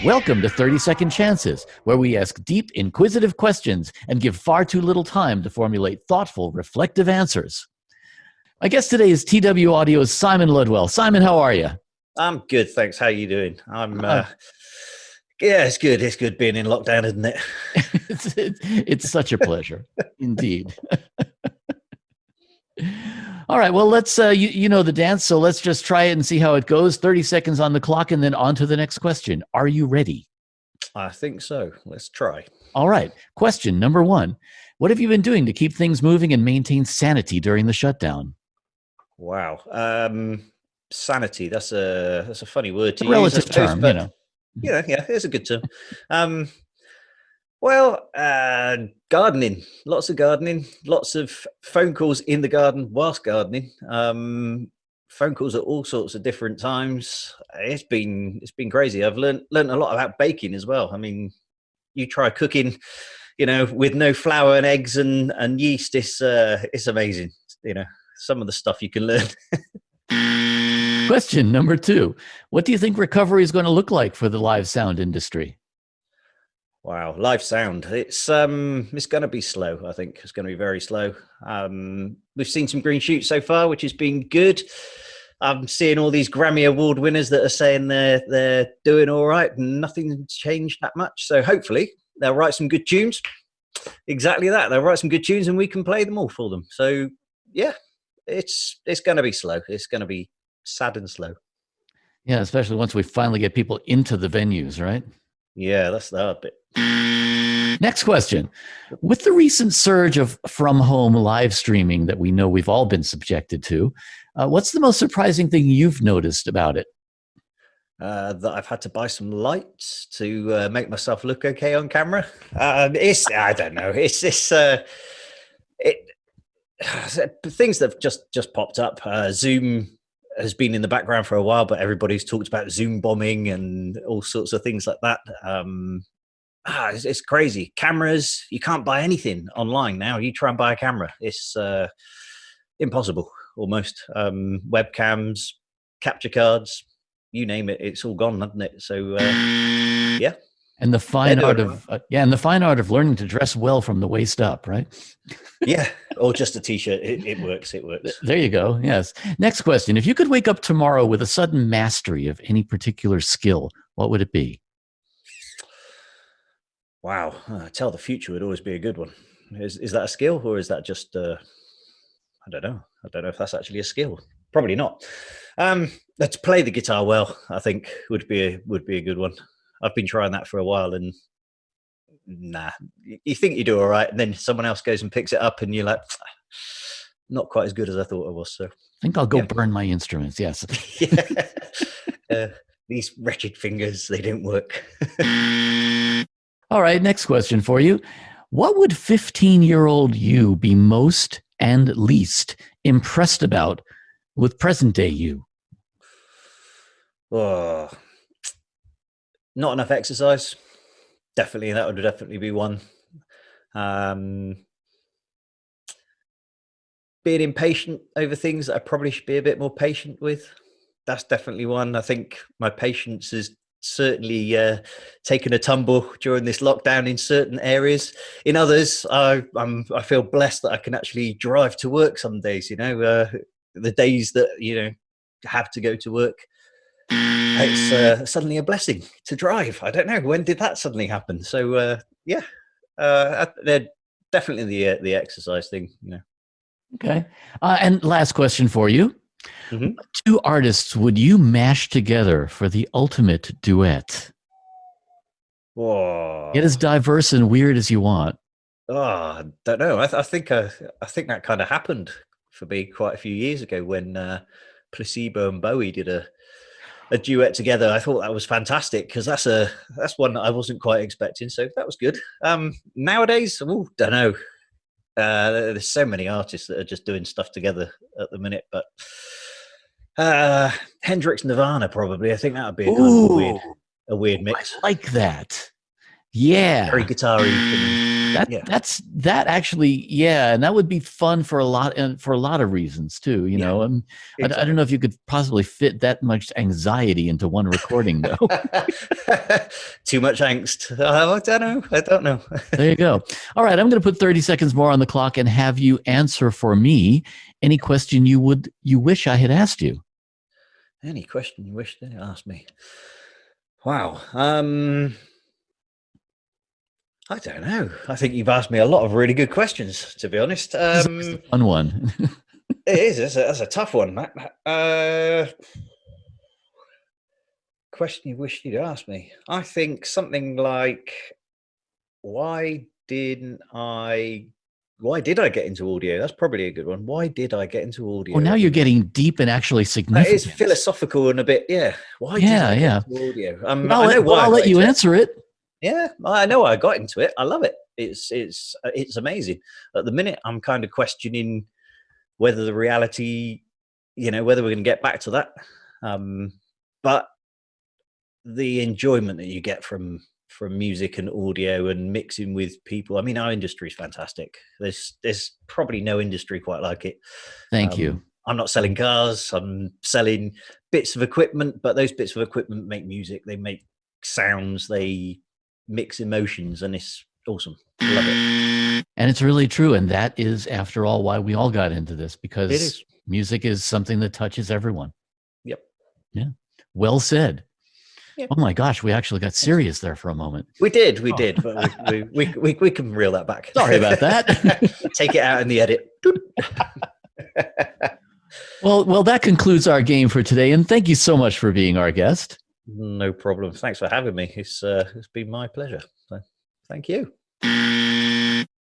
Welcome to 30-Second Chances, where we ask deep, inquisitive questions and give far too little time to formulate thoughtful, reflective answers. My guest today is TW Audio's Simon Ludwell. Simon, how are you? I'm good, thanks. How are you doing? Yeah, it's good. It's good being in lockdown, isn't it? It's such a pleasure, indeed. All right, well, let's, you know the dance, so let's just try it and see how it goes. 30 seconds on the clock and then on to the next question. Are you ready? I think so. Let's try. All right, question number 1. What have you been doing to keep things moving and maintain sanity during the shutdown? Wow. Sanity, that's a funny word to A use, relative I suppose, term, but you know. yeah, it's a good term. Gardening, lots of gardening, lots of phone calls in the garden whilst gardening. Phone calls at all sorts of different times. It's been crazy. I've learned a lot about baking as well. I mean, you try cooking, with no flour and eggs and yeast. It's amazing. Some of the stuff you can learn. Question number 2. What do you think recovery is going to look like for the live sound industry? Wow, live sound. It's going to be slow. I think it's going to be very slow. We've seen some green shoots so far, which has been good. I'm seeing all these Grammy Award winners that are saying they're doing all right, and nothing's changed that much. So hopefully they'll write some good tunes. Exactly that. They'll write some good tunes, and we can play them all for them. So yeah, it's going to be slow. It's going to be sad and slow. Yeah, especially once we finally get people into the venues, right? Yeah, that's the hard bit. Next question. With the recent surge of from-home live streaming that we know we've all been subjected to, what's the most surprising thing you've noticed about it? That I've had to buy some lights to make myself look okay on camera. I don't know. It's this things that have just popped up. Zoom has been in the background for a while, but everybody's talked about Zoom bombing and all sorts of things like that. It's crazy. Cameras, you can't buy anything online now. You try and buy a camera, it's impossible almost. Webcams, capture cards, you name it, it's all gone, hasn't it? So yeah. And the fine art of learning to dress well from the waist up, right? Yeah, or just a t-shirt. It works. It works. There you go. Yes. Next question. If you could wake up tomorrow with a sudden mastery of any particular skill, what would it be? Wow. Tell the future would always be a good one. Is that a skill, or is that just I don't know. I don't know if that's actually a skill. Probably not. To play the guitar well, I think would be a good one. I've been trying that for a while, and you think you do all right, and then someone else goes and picks it up, and you're like, not quite as good as I thought it was. So I think I'll go burn my instruments. Yes. These wretched fingers, they don't work. All right, next question for you. What would 15-year-old you be most and least impressed about with present-day you? Oh, not enough exercise. Definitely, that would definitely be one. Being impatient over things that I probably should be a bit more patient with. That's definitely one. I think my patience is certainly taken a tumble during this lockdown in certain areas. In others, I feel blessed that I can actually drive to work some days. The days that have to go to work, it's suddenly a blessing to drive. I don't know, when did that suddenly happen? So they're definitely the exercise thing. Okay, and last question for you. Mm-hmm. What 2 artists would you mash together for the ultimate duet? Whoa. Get as diverse and weird as you want. I don't know. I think that kind of happened for me quite a few years ago when Placebo and Bowie did a duet together. I thought that was fantastic because that's one that I wasn't quite expecting. So that was good. Nowadays, don't know. There's so many artists that are just doing stuff together at the minute, but Hendrix Nirvana probably. I think that would be a weird mix. I like that. Yeah. very guitar-y. And, That actually, yeah, and that would be fun for a lot of reasons too, you know. And exactly. I don't know if you could possibly fit that much anxiety into one recording though. Too much angst. I don't know. There you go. All right, I'm going to put 30 seconds more on the clock and have you answer for me any question you wish I had asked you. Any question you wish to ask me? Wow. I don't know. I think you've asked me a lot of really good questions, to be honest. This is a fun one. It is. That's a tough one, Matt. Question you wish you'd asked me. I think something like, why did I get into audio? That's probably a good one. Why did I get into audio? Oh, now you're getting deep and actually significant. It's philosophical and a bit, yeah. Why did I get into audio? I know why. I'll let you answer it. Yeah, I know I got into it. I love it. It's amazing. At the minute, I'm kind of questioning whether the reality, whether we're going to get back to that. But the enjoyment that you get from music and audio and mixing with people. I mean, our industry is fantastic. There's probably no industry quite like it. Thank you. I'm not selling cars. I'm selling bits of equipment, but those bits of equipment make music. They make sounds. They mix emotions, and it's awesome. I love it. And it's really true. And that is, after all, why we all got into this, because music is something that touches everyone. Yep. Yeah. Well said. Yep. Oh my gosh, we actually got serious there for a moment. We did, but we can reel that back. Sorry about that. Take it out in the edit. Well, that concludes our game for today, and thank you so much for being our guest. No problem. Thanks for having me. It's been my pleasure. So, thank you.